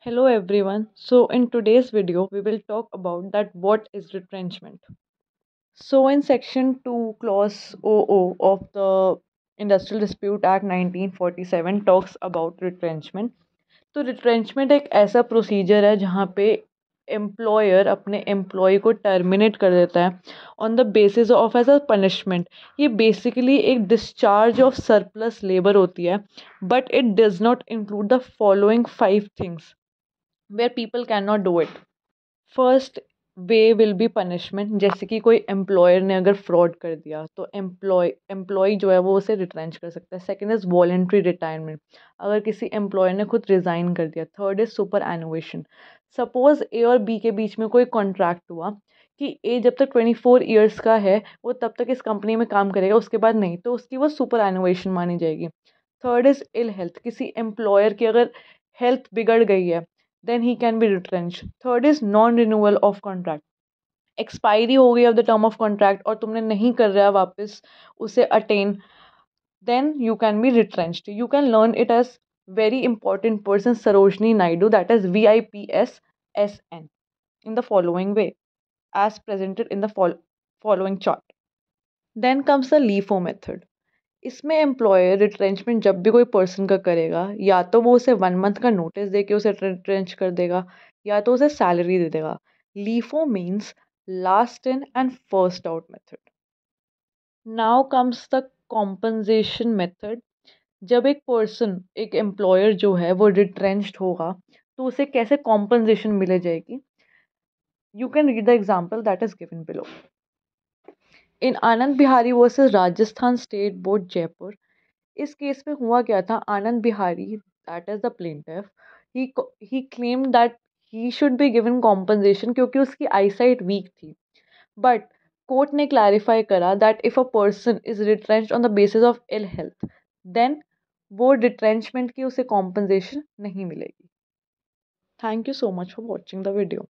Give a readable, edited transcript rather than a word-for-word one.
Hello everyone. So in today's video we will talk about that what is retrenchment. So in section 2 clause OO of the Industrial Dispute Act 1947 talks about retrenchment. तो retrenchment एक ऐसा procedure है जहाँ पे employer अपने employ को terminate कर देता है on the basis of as a punishment. ये बेसिकली एक डिस्चार्ज ऑफ सरप्लस लेबर होती है, but it does not include the following 5 things where people can not do it. First way will be punishment, जैसे कि कोई employer ने अगर fraud कर दिया तो एम्प्लॉय जो है वो उसे रिट्रेंच कर सकता है। सेकंड इज़ वॉलेंट्री रिटायरमेंट, अगर किसी एम्प्लॉयर ने खुद रिज़ाइन कर दिया। थर्ड इज़ सुपर एनुएशन, सपोज ए और बी के बीच में कोई कॉन्ट्रैक्ट हुआ कि ए जब तक 24 ईयर्स का है वो तब तक इस कंपनी में काम करेगा, उसके बाद नहीं, तो उसकी वो सुपर एनुएशन मानी जाएगी। थर्ड इज़ इल हेल्थ, किसी एम्प्लॉयर की अगर हेल्थ बिगड़ गई है then he can be retrenched. Third is non-renewal of contract. Expiry हो गई of the term of contract और तुमने नहीं कर रहा वापस उसे attain, then you can be retrenched. You can learn it as very important person Sarojini Naidu, that is VIPS in the following way as presented in the following chart. Then comes the LIFO method. इसमें employer retrenchment जब भी कोई person का करेगा, या तो वो उसे 1 मंथ का नोटिस दे के उसे रिट्रेंच कर देगा या तो उसे सैलरी दे देगा। LIFO means last in and first out method. Now comes the compensation method. जब एक पर्सन, एक एम्प्लॉयर जो है वो रिट्रेंच्ड होगा तो उसे कैसे कॉम्पनसेशन मिले जाएगी। You can read the example that is given below. In Anand Bihari versus Rajasthan state board Jaipur, इस केस में हुआ क्या था, Anand Bihari that is the plaintiff, he claim that he should be given compensation क्योंकि उसकी आईसाइट वीक थी। बट कोर्ट ने क्लैरिफाई करा that if a person is retrenched on the basis of ill health, then वो रिट्रेंचमेंट की उसे compensation नहीं मिलेगी। Thank you so much for watching the video.